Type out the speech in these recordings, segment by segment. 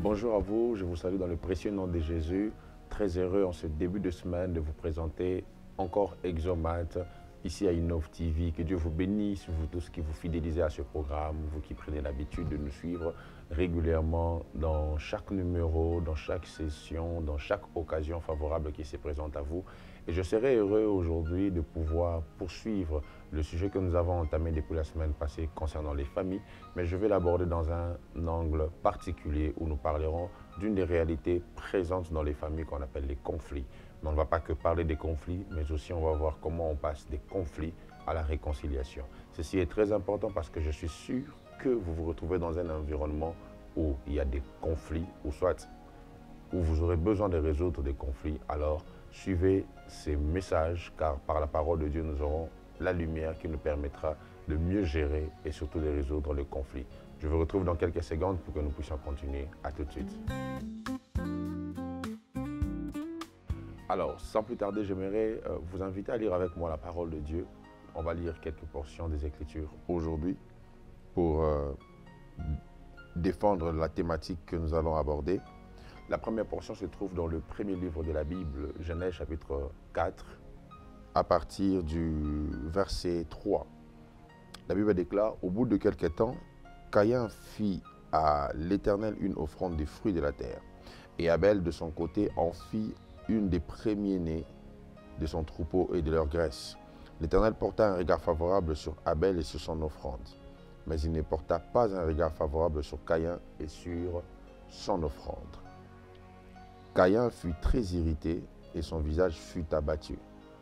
Bonjour à vous, je vous salue dans le précieux nom de Jésus. Très heureux en ce début de semaine de vous présenter encore Exomate ici à Innov TV. Que Dieu vous bénisse, vous tous qui vous fidélisez à ce programme, vous qui prenez l'habitude de nous suivre régulièrement dans chaque numéro, dans chaque session, dans chaque occasion favorable qui se présente à vous. Et je serai heureux aujourd'hui de pouvoir poursuivre le sujet que nous avons entamé depuis la semaine passée concernant les familles, mais je vais l'aborder dans un angle particulier où nous parlerons d'une des réalités présentes dans les familles qu'on appelle les conflits. Mais on ne va pas que parler des conflits, mais aussi on va voir comment on passe des conflits à la réconciliation. Ceci est très important parce que je suis sûr que vous vous retrouvez dans un environnement où il y a des conflits, ou soit où vous aurez besoin de résoudre des conflits. Alors suivez ces messages, car par la parole de Dieu, nous aurons la lumière qui nous permettra de mieux gérer et surtout de résoudre le conflit. Je vous retrouve dans quelques secondes pour que nous puissions continuer. À tout de suite. Alors, sans plus tarder, j'aimerais vous inviter à lire avec moi la parole de Dieu. On va lire quelques portions des Écritures aujourd'hui pour défendre la thématique que nous allons aborder. La première portion se trouve dans le premier livre de la Bible, Genèse chapitre 4, à partir du verset 3. La Bible déclare, au bout de quelque temps, Caïn fit à l'Éternel une offrande des fruits de la terre. Et Abel, de son côté, en fit une des premiers-nés de son troupeau et de leur graisse. L'Éternel porta un regard favorable sur Abel et sur son offrande. Mais il ne porta pas un regard favorable sur Caïn et sur son offrande. Caïn fut très irrité et son visage fut abattu.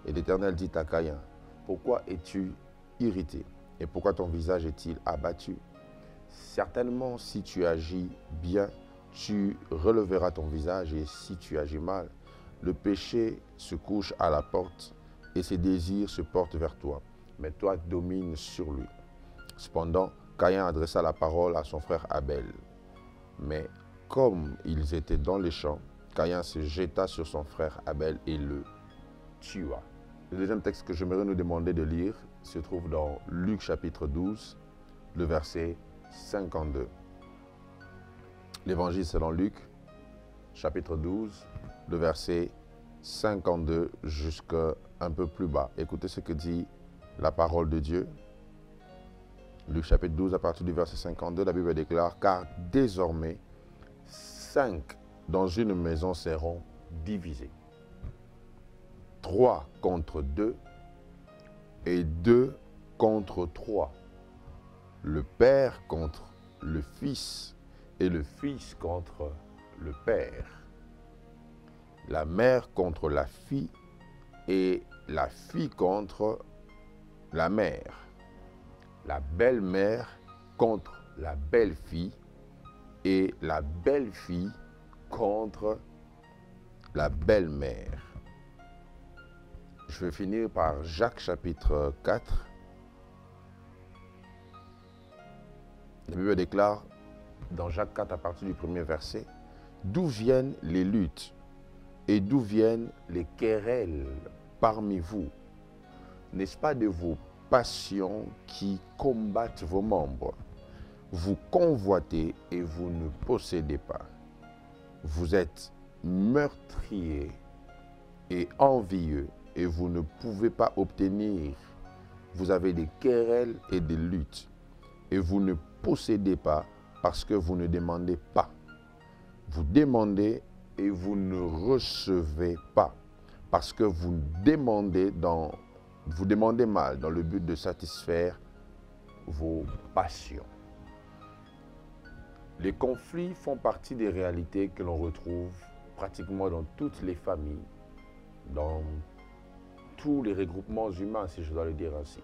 Et l'Éternel dit à Caïn, « Pourquoi es-tu irrité et pourquoi ton visage est-il abattu? Certainement, si tu agis bien, tu releveras ton visage, et si tu agis mal, le péché se couche à la porte et ses désirs se portent vers toi, mais toi domines sur lui. » Cependant, Caïn adressa la parole à son frère Abel. Mais comme ils étaient dans les champs, Caïn se jeta sur son frère Abel et le tua. Le deuxième texte que j'aimerais nous demander de lire se trouve dans Luc chapitre 12, le verset 52. L'évangile selon Luc, chapitre 12, le verset 52 jusqu'à un peu plus bas. Écoutez ce que dit la parole de Dieu. Luc chapitre 12, à partir du verset 52, la Bible déclare, « Car désormais, 5 dans une maison seront divisés. 3 contre 2 et 2 contre 3. Le Père contre le Fils et le Fils contre le Père. La mère contre la fille et la fille contre la mère. La belle-mère contre la belle-fille et la belle-fille contre la belle-mère. » Je vais finir par Jacques chapitre 4. La Bible déclare dans Jacques 4 à partir du premier verset, « D'où viennent les luttes et d'où viennent les querelles parmi vous? N'est-ce pas de vos passions qui combattent vos membres? Vous convoitez et vous ne possédez pas. Vous êtes meurtriers et envieux et vous ne pouvez pas obtenir. Vous avez des querelles et des luttes et vous ne possédez pas parce que vous ne demandez pas. Vous demandez et vous ne recevez pas parce que vous demandez mal dans le but de satisfaire vos passions. » Les conflits font partie des réalités que l'on retrouve pratiquement dans toutes les familles, dans tous les regroupements humains, si je dois le dire ainsi.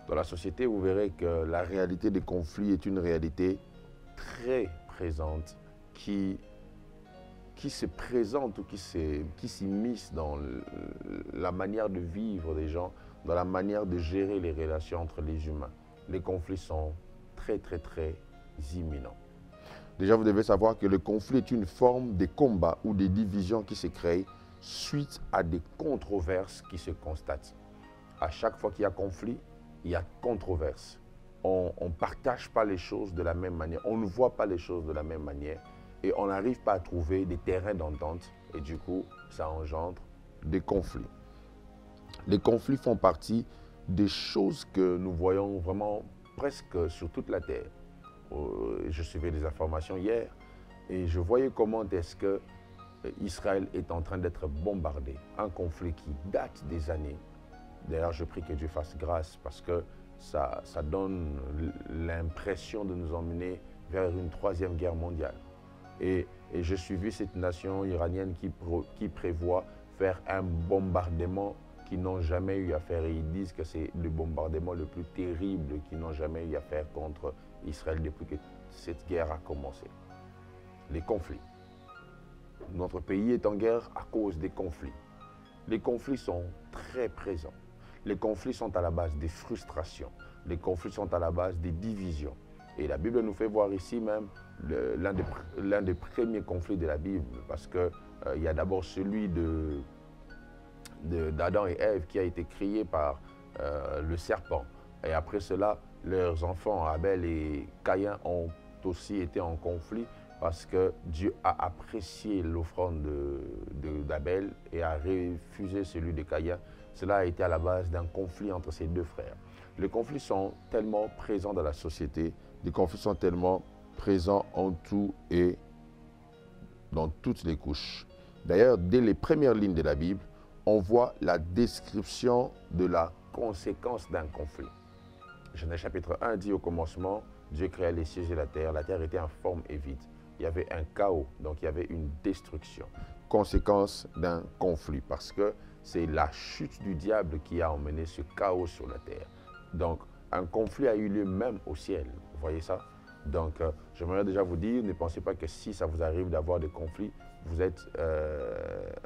Dans la société, vous verrez que la réalité des conflits est une réalité très présente qui se présente ou qui s'immisce dans la manière de vivre des gens, dans la manière de gérer les relations entre les humains. Les conflits sont très, très, très imminents. Déjà, vous devez savoir que le conflit est une forme de combat ou de division qui se crée suite à des controverses qui se constatent. À chaque fois qu'il y a conflit, il y a controverse. On ne partage pas les choses de la même manière, on ne voit pas les choses de la même manière et on n'arrive pas à trouver des terrains d'entente et du coup, ça engendre des conflits. Les conflits font partie des choses que nous voyons vraiment presque sur toute la terre. Je suivais des informations hier et je voyais comment est-ce que Israël est en train d'être bombardé. Un conflit qui date des années. D'ailleurs, je prie que Dieu fasse grâce parce que ça donne l'impression de nous emmener vers une troisième guerre mondiale. Et j'ai suivi cette nation iranienne qui prévoit faire un bombardement qu'ils n'ont jamais eu à faire. Et ils disent que c'est le bombardement le plus terrible qu'ils n'ont jamais eu à faire contre Israël depuis que cette guerre a commencé. Les conflits. Notre pays est en guerre à cause des conflits. Les conflits sont très présents. Les conflits sont à la base des frustrations. Les conflits sont à la base des divisions. Et la Bible nous fait voir ici même l'un des premiers conflits de la Bible, parce qu'il y a d'abord celui d'Adam et Ève qui a été créé par le serpent. Et après cela, leurs enfants, Abel et Caïn, ont aussi été en conflit parce que Dieu a apprécié l'offrande d'Abel et a refusé celui de Caïn. Cela a été à la base d'un conflit entre ces deux frères. Les conflits sont tellement présents dans la société, les conflits sont tellement présents en tout et dans toutes les couches. D'ailleurs, dès les premières lignes de la Bible, on voit la description de la conséquence d'un conflit. Genèse chapitre 1 dit au commencement, Dieu créa les cieux et la terre était informe et vide. Il y avait un chaos, donc il y avait une destruction. Conséquence d'un conflit, parce que c'est la chute du diable qui a emmené ce chaos sur la terre. Donc, un conflit a eu lieu même au ciel, vous voyez ça? Donc, j'aimerais déjà vous dire, ne pensez pas que si ça vous arrive d'avoir des conflits, vous êtes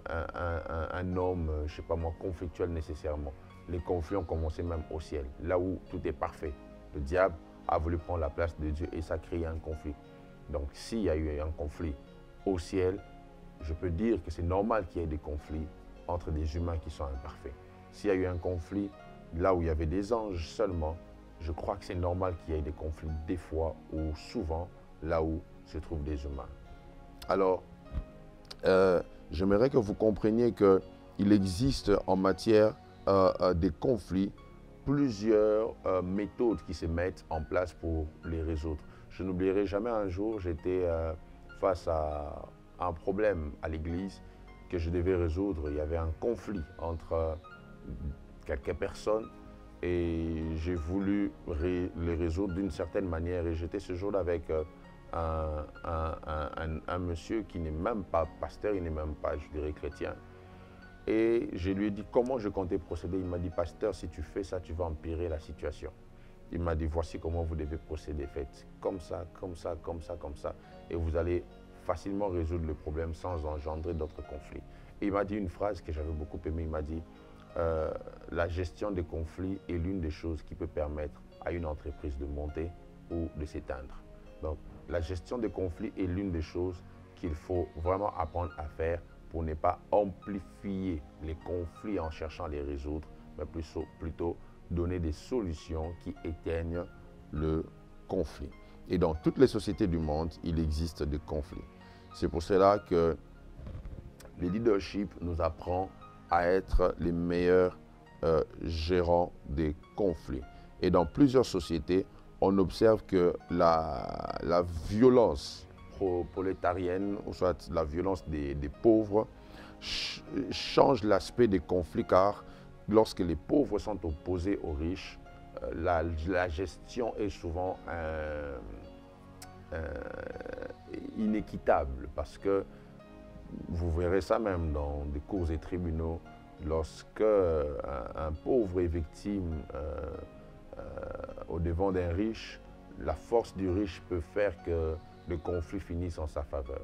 un homme, je ne sais pas moi, conflictuel nécessairement. Les conflits ont commencé même au ciel, là où tout est parfait. Le diable a voulu prendre la place de Dieu et ça a créé un conflit. Donc, s'il y a eu un conflit au ciel, je peux dire que c'est normal qu'il y ait des conflits entre des humains qui sont imparfaits. S'il y a eu un conflit là où il y avait des anges seulement, je crois que c'est normal qu'il y ait des conflits des fois ou souvent là où se trouvent des humains. Alors, j'aimerais que vous compreniez qu'il existe en matière des conflits plusieurs méthodes qui se mettent en place pour les résoudre. Je n'oublierai jamais un jour, j'étais face à un problème à l'église que je devais résoudre. Il y avait un conflit entre quelques personnes et j'ai voulu les résoudre d'une certaine manière. Et j'étais ce jour-là avec un monsieur qui n'est même pas pasteur, il n'est même pas, je dirais, chrétien. Et je lui ai dit comment je comptais procéder. Il m'a dit, pasteur, si tu fais ça, tu vas empirer la situation. Il m'a dit, voici comment vous devez procéder. Faites comme ça, comme ça, comme ça, comme ça. Et vous allez facilement résoudre le problème sans engendrer d'autres conflits. Et il m'a dit une phrase que j'avais beaucoup aimée. Il m'a dit, la gestion des conflits est l'une des choses qui peut permettre à une entreprise de monter ou de s'éteindre. Donc, la gestion des conflits est l'une des choses qu'il faut vraiment apprendre à faire pour ne pas amplifier les conflits en cherchant à les résoudre, mais plutôt donner des solutions qui éteignent le conflit. Et dans toutes les sociétés du monde, il existe des conflits. C'est pour cela que le leadership nous apprend à être les meilleurs gérants des conflits. Et dans plusieurs sociétés, on observe que la violence prolétarienne, ou soit la violence des pauvres, change l'aspect des conflits, car lorsque les pauvres sont opposés aux riches, la gestion est souvent inéquitable, parce que vous verrez ça même dans des cours et tribunaux, lorsque un pauvre est victime au devant d'un riche, la force du riche peut faire que le conflit finisse en sa faveur.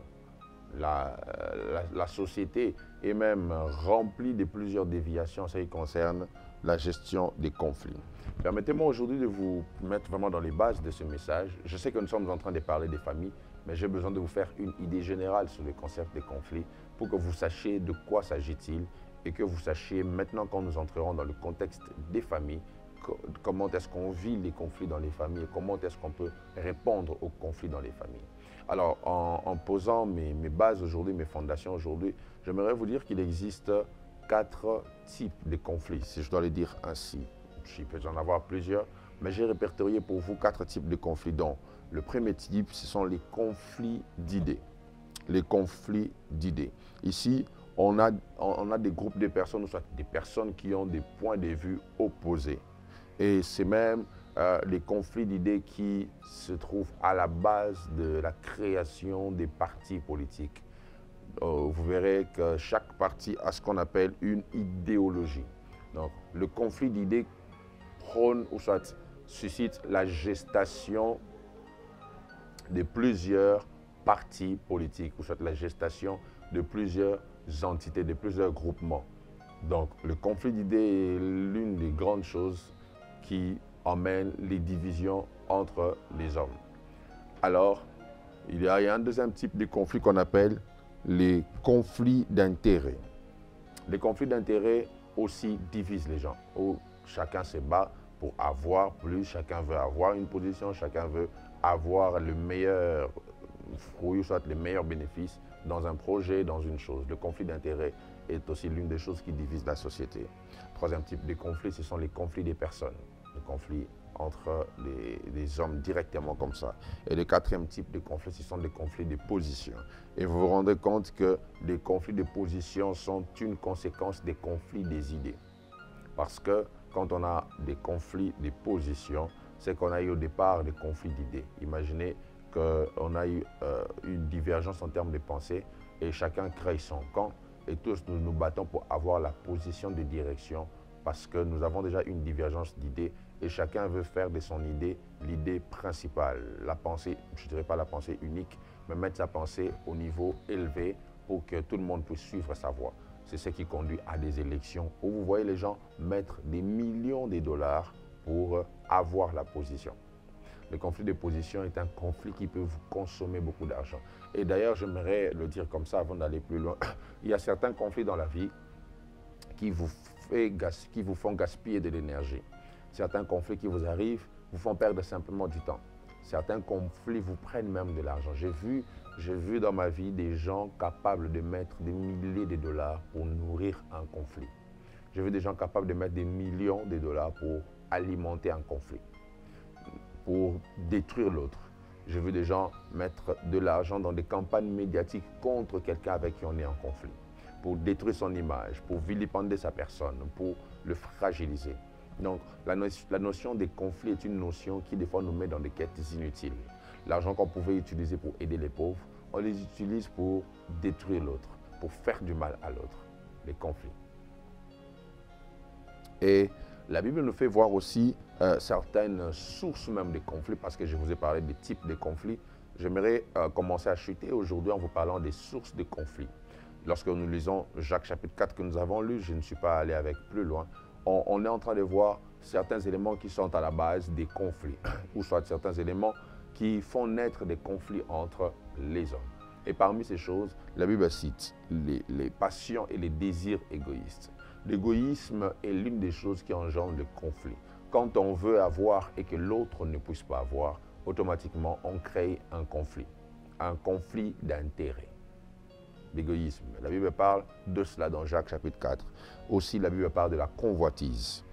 La société est même remplie de plusieurs déviations en ce qui concerne la gestion des conflits. Permettez-moi aujourd'hui de vous mettre vraiment dans les bases de ce message. Je sais que nous sommes en train de parler des familles, mais j'ai besoin de vous faire une idée générale sur le concept des conflits pour que vous sachiez de quoi s'agit-il et que vous sachiez maintenant, quand nous entrerons dans le contexte des familles, comment est-ce qu'on vit les conflits dans les familles et comment est-ce qu'on peut répondre aux conflits dans les familles. Alors, en posant mes bases aujourd'hui, mes fondations aujourd'hui, j'aimerais vous dire qu'il existe 4 types de conflits, si je dois le dire ainsi. Il peut y en avoir plusieurs, mais j'ai répertorié pour vous 4 types de conflits. Donc, le premier type, ce sont les conflits d'idées. Les conflits d'idées. Ici, on a des groupes de personnes, ou soit des personnes qui ont des points de vue opposés. Et c'est même les conflits d'idées qui se trouvent à la base de la création des partis politiques. Vous verrez que chaque parti a ce qu'on appelle une idéologie. Donc, le conflit d'idées prône ou soit suscite la gestation de plusieurs partis politiques, ou soit la gestation de plusieurs entités, de plusieurs groupements. Donc, le conflit d'idées est l'une des grandes choses qui emmène les divisions entre les hommes. Alors, il y a un deuxième type de conflit qu'on appelle les conflits d'intérêts. Les conflits d'intérêts aussi divisent les gens, où chacun se bat pour avoir plus, chacun veut avoir une position, chacun veut avoir le meilleur fruit, soit les meilleurs bénéfices dans un projet, dans une chose. Le conflit d'intérêts est aussi l'une des choses qui divise la société. Troisième type de conflit, ce sont les conflits des personnes. Les conflits entre les hommes directement comme ça. Et le quatrième type de conflit, ce sont des conflits de position. Et vous vous rendez compte que les conflits de position sont une conséquence des conflits des idées. Parce que quand on a des conflits de position, c'est qu'on a eu au départ des conflits d'idées. Imaginez qu'on a eu une divergence en termes de pensée et chacun crée son camp et tous nous nous battons pour avoir la position de direction parce que nous avons déjà une divergence d'idées et chacun veut faire de son idée l'idée principale, la pensée, je ne dirais pas la pensée unique, mais mettre sa pensée au niveau élevé pour que tout le monde puisse suivre sa voie. C'est ce qui conduit à des élections où vous voyez les gens mettre des millions de dollars pour avoir la position. Le conflit de position est un conflit qui peut vous consommer beaucoup d'argent. Et d'ailleurs, j'aimerais le dire comme ça avant d'aller plus loin. Il y a certains conflits dans la vie qui vous font gaspiller de l'énergie. Certains conflits qui vous arrivent vous font perdre simplement du temps. Certains conflits vous prennent même de l'argent. J'ai vu dans ma vie des gens capables de mettre des milliers de dollars pour nourrir un conflit. J'ai vu des gens capables de mettre des millions de dollars pour alimenter un conflit, pour détruire l'autre. J'ai vu des gens mettre de l'argent dans des campagnes médiatiques contre quelqu'un avec qui on est en conflit, pour détruire son image, pour vilipender sa personne, pour le fragiliser. Donc, la notion des conflits est une notion qui, des fois, nous met dans des quêtes inutiles. L'argent qu'on pouvait utiliser pour aider les pauvres, on les utilise pour détruire l'autre, pour faire du mal à l'autre. Les conflits. Et la Bible nous fait voir aussi certaines sources même des conflits, parce que je vous ai parlé des types de conflits. J'aimerais commencer à chuter aujourd'hui en vous parlant des sources de conflits. Lorsque nous lisons Jacques chapitre 4 que nous avons lu, je ne suis pas allé avec plus loin, on est en train de voir certains éléments qui sont à la base des conflits, ou soit certains éléments qui font naître des conflits entre les hommes. Et parmi ces choses, la Bible cite les passions et les désirs égoïstes. L'égoïsme est l'une des choses qui engendre le conflit. Quand on veut avoir et que l'autre ne puisse pas avoir, automatiquement, on crée un conflit d'intérêts. L'égoïsme. La Bible parle de cela dans Jacques chapitre 4. Aussi, la Bible parle de la convoitise.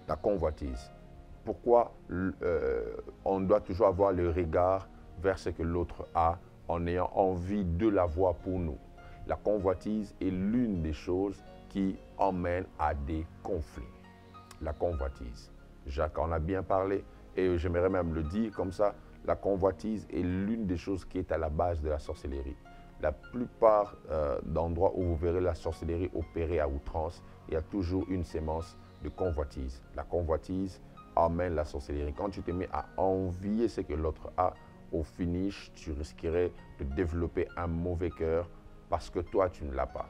La convoitise. Pourquoi on doit toujours avoir le regard vers ce que l'autre a en ayant envie de l'avoir pour nous. La convoitise est l'une des choses qui emmène à des conflits. La convoitise. Jacques en a bien parlé et j'aimerais même le dire comme ça. La convoitise est l'une des choses qui est à la base de la sorcellerie. La plupart d'endroits où vous verrez la sorcellerie opérer à outrance, il y a toujours une sémence de convoitise. La convoitise emmène la sorcellerie. Quand tu te mets à envier ce que l'autre a, au finish, tu risquerais de développer un mauvais cœur parce que toi, tu ne l'as pas.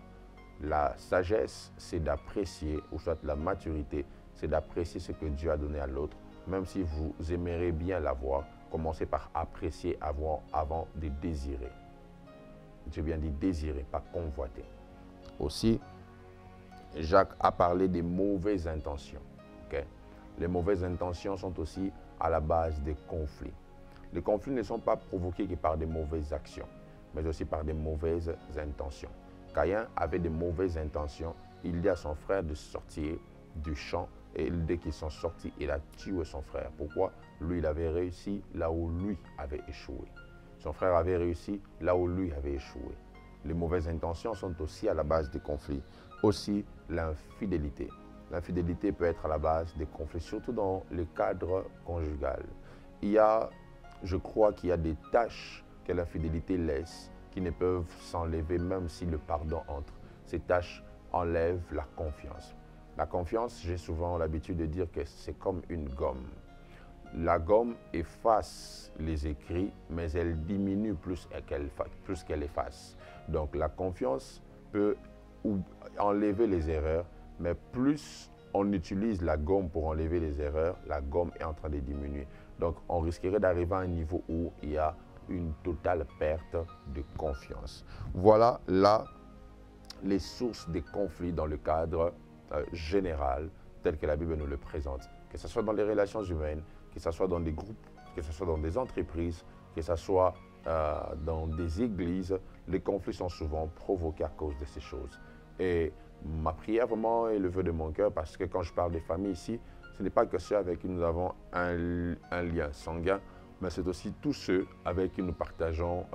La sagesse, c'est d'apprécier, ou soit la maturité, c'est d'apprécier ce que Dieu a donné à l'autre. Même si vous aimeriez bien l'avoir, commencez par apprécier avant de désirer. J'ai bien dit désirer, pas convoiter. Aussi, Jacques a parlé des mauvaises intentions. Okay? Les mauvaises intentions sont aussi à la base des conflits. Les conflits ne sont pas provoqués que par des mauvaises actions, mais aussi par des mauvaises intentions. Caïn avait de mauvaises intentions. Il dit à son frère de sortir du champ et dès qu'ils sont sortis, il a tué son frère. Pourquoi? Lui, il avait réussi là où lui avait échoué. Son frère avait réussi là où lui avait échoué. Les mauvaises intentions sont aussi à la base des conflits. Aussi, l'infidélité. L'infidélité peut être à la base des conflits, surtout dans le cadre conjugal. Je crois qu'il y a des tâches que l'infidélité laisse qui ne peuvent s'enlever même si le pardon entre. Ces tâches enlèvent la confiance. La confiance, j'ai souvent l'habitude de dire que c'est comme une gomme. La gomme efface les écrits, mais elle diminue plus qu'elle efface. Donc la confiance peut enlever les erreurs, mais plus on utilise la gomme pour enlever les erreurs, la gomme est en train de diminuer. Donc on risquerait d'arriver à un niveau où il y a une totale perte de confiance. Voilà là les sources des conflits dans le cadre général tel que la Bible nous le présente. Que ce soit dans les relations humaines, que ce soit dans des groupes, que ce soit dans des entreprises, que ce soit dans des églises, les conflits sont souvent provoqués à cause de ces choses. Et ma prière vraiment est le vœu de mon cœur parce que quand je parle des familles ici, ce n'est pas que ceux avec qui nous avons un lien sanguin, mais c'est aussi tous ceux avec qui nous partageons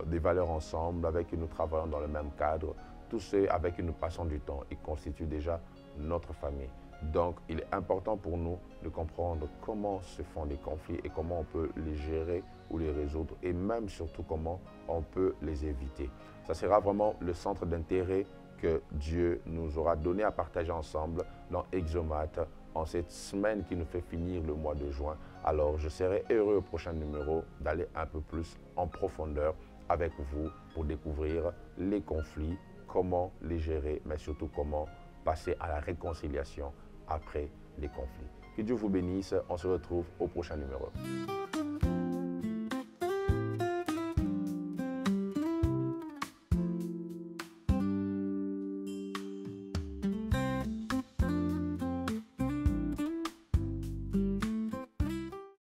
des valeurs ensemble, avec qui nous travaillons dans le même cadre, tous ceux avec qui nous passons du temps. Ils constituent déjà notre famille. Donc, il est important pour nous de comprendre comment se font les conflits et comment on peut les gérer ou les résoudre et même surtout comment on peut les éviter. Ça sera vraiment le centre d'intérêt que Dieu nous aura donné à partager ensemble dans Exomate en cette semaine qui nous fait finir le mois de juin. Alors, je serai heureux au prochain numéro d'aller un peu plus en profondeur avec vous pour découvrir les conflits, comment les gérer, mais surtout comment passer à la réconciliation après les conflits. Que Dieu vous bénisse. On se retrouve au prochain numéro.